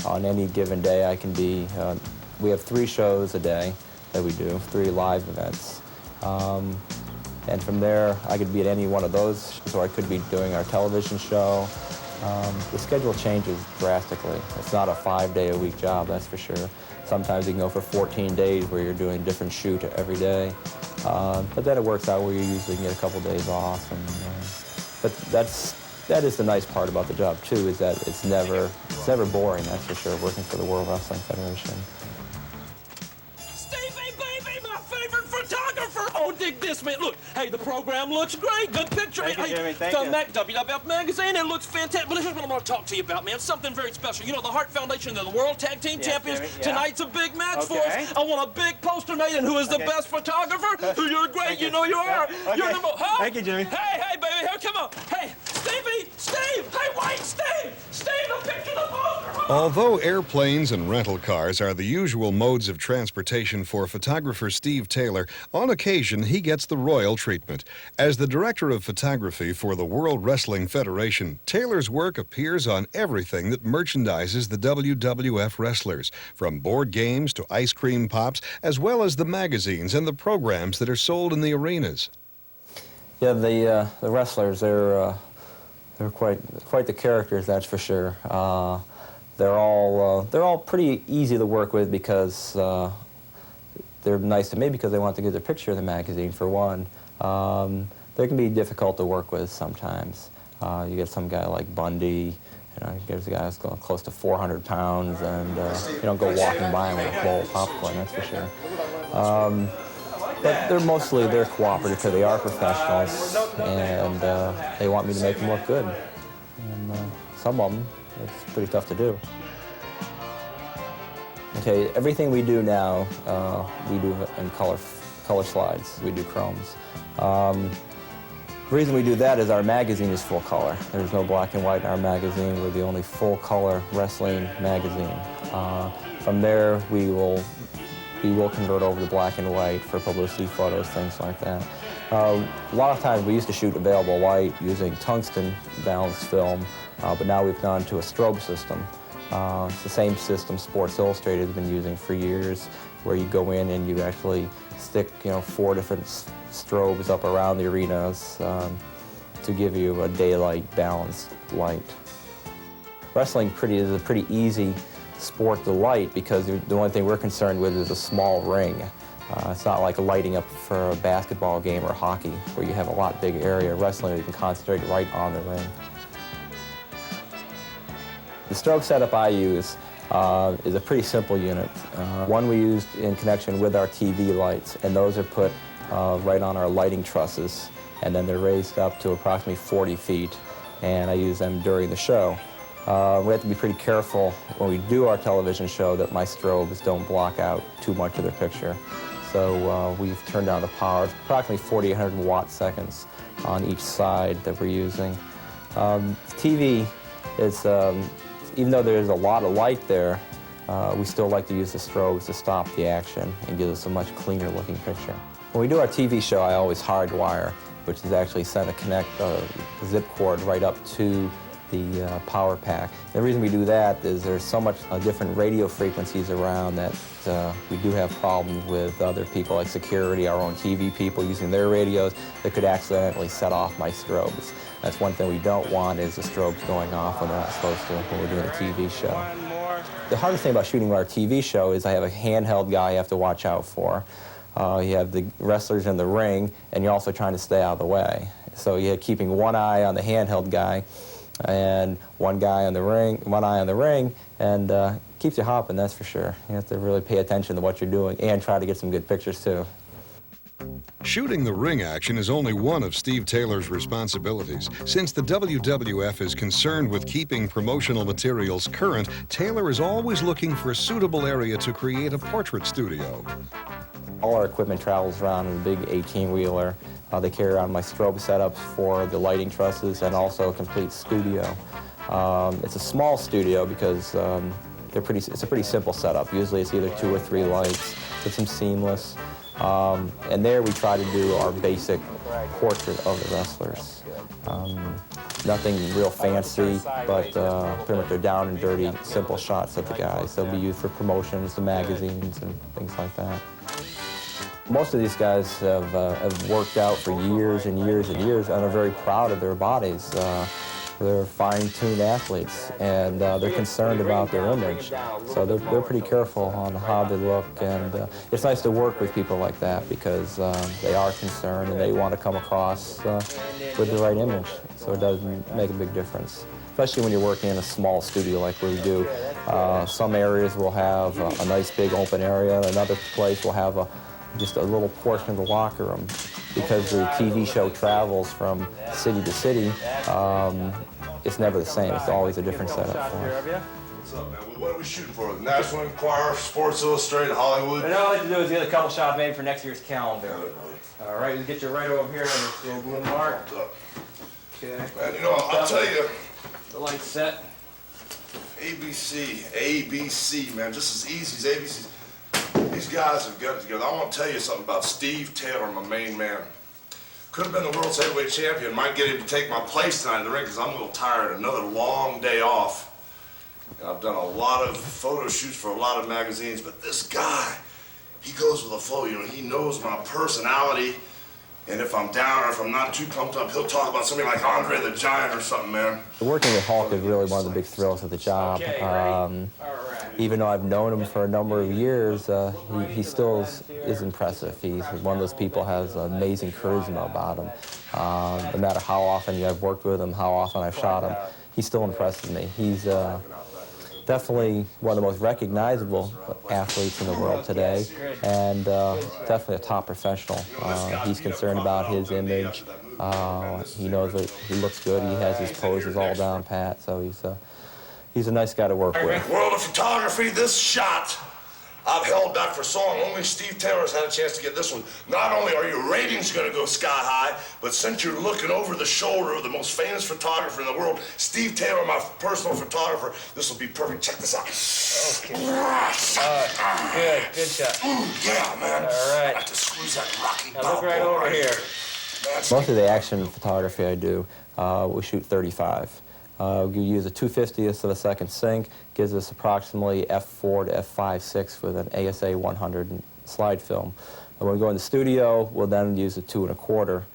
On any given day, I can be, we have 3 shows a day that we do, 3 live events. And from there, I could be at any one of those, so I could be doing our television show. The schedule changes drastically. It's not a 5-day-a-week job, that's for sure. Sometimes you can go for 14 days where you're doing a different shoot every day. But then it works out where you usually get a couple days off. But that is the nice part about the job, too, is that it's never boring, that's for sure, working for the World Wrestling Federation. Oh, dig this, man. Look, hey, the program looks great. Good picture. Thank you, Jimmy. Thank you. WWF magazine, it looks fantastic. But here's what I want to talk to you about, man. Something very special. You know, the Hart Foundation, they're the World Tag Team Champions. Jimmy, yeah. Tonight's a big match for us. I want a big poster made, and who is the best photographer? You're great. You know you are. You're number... Huh? Thank you, Jimmy. Hey, baby. Here, come on. Hey, Stevie. Steve. Hey, wait, Steve. Steve, the picture of the poster. Although airplanes and rental cars are the usual modes of transportation for photographer Steve Taylor, on occasion he gets the royal treatment. As the director of photography for the World Wrestling Federation, Taylor's work appears on everything that merchandises the WWF wrestlers, from board games to ice cream pops, as well as the magazines and the programs that are sold in the arenas. Yeah, the wrestlers, they're quite the characters, that's for sure. They're all pretty easy to work with because they're nice to me because they want to get their picture in the magazine, for one. They can be difficult to work with sometimes. You get some guy like Bundy, you know, there's a guy that's going close to 400 pounds, and you don't go walking by him with a bowl of popcorn, that's for sure. But they're cooperative because they are professionals, and they want me to make them look good. And some of them, it's pretty tough to do. Okay, everything we do now, we do in color slides. We do chromes. The reason we do that is our magazine is full color. There's no black and white in our magazine. We're the only full color wrestling magazine. From there, we will convert over to black and white for publicity photos, things like that. A lot of times we used to shoot available light using tungsten balanced film, but now we've gone to a strobe system. It's the same system Sports Illustrated has been using for years, where you go in and you actually stick, 4 different strobes up around the arenas to give you a daylight balanced light. Wrestling is a pretty easy sport to light because the only thing we're concerned with is a small ring. It's not like lighting up for a basketball game or hockey where you have a lot big area. Wrestling, you can concentrate right on the ring. The strobe setup I use is a pretty simple unit. One we used in connection with our TV lights, and those are put right on our lighting trusses, and then they're raised up to approximately 40 feet, and I use them during the show. We have to be pretty careful when we do our television show that my strobes don't block out too much of their picture. So we've turned down the power, approximately 4,800 watt seconds on each side that we're using. TV is, even though there's a lot of light there, we still like to use the strobes to stop the action and give us a much cleaner looking picture. When we do our TV show, I always hardwire, which is actually send a zip cord right up to the power pack. The reason we do that is there's so much different radio frequencies around that we do have problems with other people like security, our own TV people using their radios that could accidentally set off my strobes. That's one thing we don't want, is the strobes going off when they're not supposed to when we're doing a TV show. The hardest thing about shooting our TV show is I have a handheld guy you have to watch out for. You have the wrestlers in the ring, and you're also trying to stay out of the way. So you're keeping one eye on the handheld guy and one eye on the ring, and keeps you hopping, that's for sure. You have to really pay attention to what you're doing and try to get some good pictures too. Shooting the ring action is only one of Steve Taylor's responsibilities. Since the WWF is concerned with keeping promotional materials current, Taylor is always looking for a suitable area to create a portrait studio. All our equipment travels around in a big 18-wheeler. They carry around my strobe setups for the lighting trusses and also a complete studio. It's a small studio because it's a pretty simple setup. Usually it's either 2 or 3 lights with some seamless. And there we try to do our basic portrait of the wrestlers. Nothing real fancy, but pretty much they're down and dirty, simple shots of the guys. They'll be used for promotions, the magazines, and things like that. Most of these guys have worked out for years and years and years and are very proud of their bodies. They're fine-tuned athletes, and they're concerned about their image. So they're pretty careful on how they look, and it's nice to work with people like that because they are concerned and they want to come across with the right image. So it does make a big difference, especially when you're working in a small studio like we do. Some areas will have a nice big open area, another place will have just a little portion of the locker room. Because the TV show travels from city to city, it's never the same. It's always a different setup for us. What's up, man? What are we shooting for? National Enquirer, Sports Illustrated, Hollywood? And all I like to do is get a couple shots made for next year's calendar. All right, we'll get you right over here on this little blue mark. Okay. Man, you know, I'll tell you, The light set. ABC, man, just as easy as ABCs. These guys have got it together. I want to tell you something about Steve Taylor, my main man. Could have been the world's heavyweight champion. Might get him to take my place tonight in the ring because I'm a little tired. Another long day off. And I've done a lot of photo shoots for a lot of magazines, but this guy, he goes with the flow. You know, he knows my personality. And if I'm down or if I'm not too pumped up, he'll talk about somebody like Andre the Giant or something, man. Working with Hulk is really one of the big thrills of the job. Even though I've known him for a number of years, he still is impressive. He's one of those people who has amazing charisma about him. No matter how often I've worked with him, how often I've shot him, he still impresses me. He's definitely one of the most recognizable athletes in the world today, and definitely a top professional. He's concerned about his image. He knows that he looks good. He has his poses all down pat, so he's a nice guy to work with. World of photography, this shot I've held back for so long. Only Steve Taylor's had a chance to get this one. Not only are your ratings going to go sky high, but since you're looking over the shoulder of the most famous photographer in the world, Steve Taylor, my personal photographer, this will be perfect. Check this out. Okay. Good shot. Yeah, man. All right. I like to squeeze that rocky Now look right over here. Most of the action photography I do, we shoot 35. We use a 2/50th of a second sync, gives us approximately f4 to f5.6 with an ASA 100 slide film. And when we go in the studio, we'll then use a 2 1/4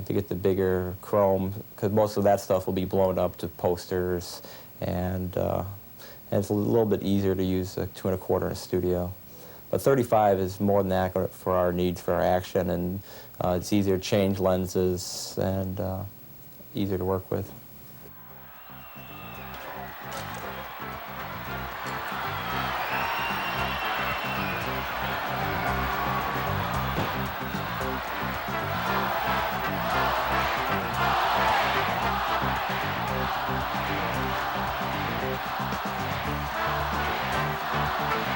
to get the bigger chrome, because most of that stuff will be blown up to posters, and it's a little bit easier to use a 2 1/4 in a studio. But 35 is more than accurate for our needs for our action, and it's easier to change lenses and easier to work with.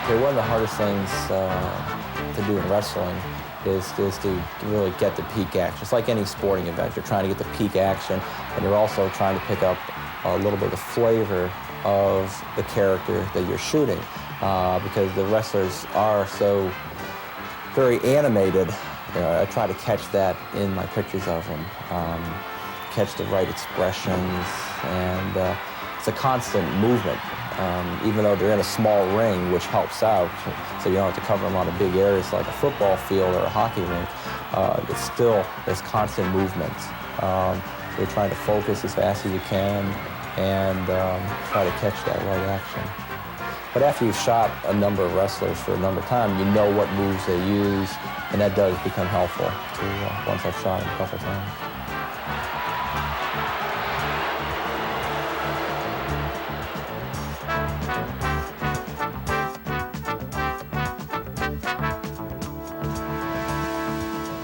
Okay, one of the hardest things to do in wrestling is to really get the peak action. It's like any sporting event. You're trying to get the peak action, and you're also trying to pick up a little bit of the flavor of the character that you're shooting, because the wrestlers are so very animated. You know, I try to catch that in my pictures of them, catch the right expressions, and it's a constant movement. Even though they're in a small ring, which helps out, so you don't have to cover them on a big areas like a football field or a hockey rink, it's still, there's constant movement. So you're trying to focus as fast as you can and try to catch that right action. But after you've shot a number of wrestlers for a number of time, you know what moves they use, and that does become helpful to, once I've shot them a couple times.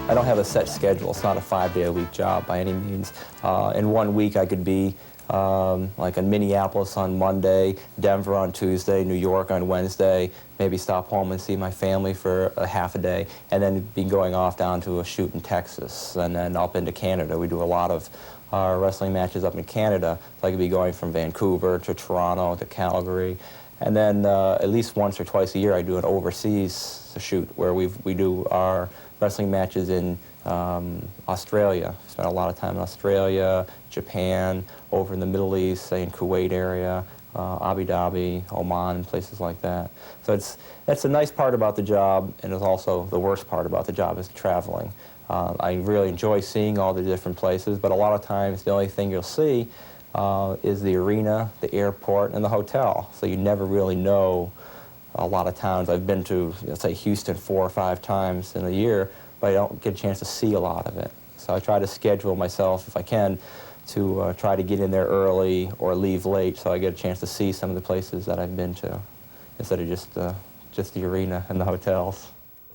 I don't have a set schedule. It's not a 5-day-a-week job by any means. In 1 week, I could be like in Minneapolis on Monday, Denver on Tuesday, New York on Wednesday, maybe stop home and see my family for a half a day, and then be going off down to a shoot in Texas, and then up into Canada. We do a lot of wrestling matches up in Canada. So I could be going from Vancouver to Toronto to Calgary. And then at least once or twice a year, I do an overseas shoot where we do our wrestling matches in Australia. Spent a lot of time in Australia, Japan, over in the Middle East, say in Kuwait area, Abu Dhabi, Oman, and places like that. So that's the nice part about the job, and it's also the worst part about the job is traveling. I really enjoy seeing all the different places, but a lot of times the only thing you'll see is the arena, the airport, and the hotel. So you never really know a lot of towns. I've been to, let's say, Houston 4 or 5 times in a year, but I don't get a chance to see a lot of it. So I try to schedule myself, if I can, to try to get in there early or leave late so I get a chance to see some of the places that I've been to, instead of just the arena and the hotels.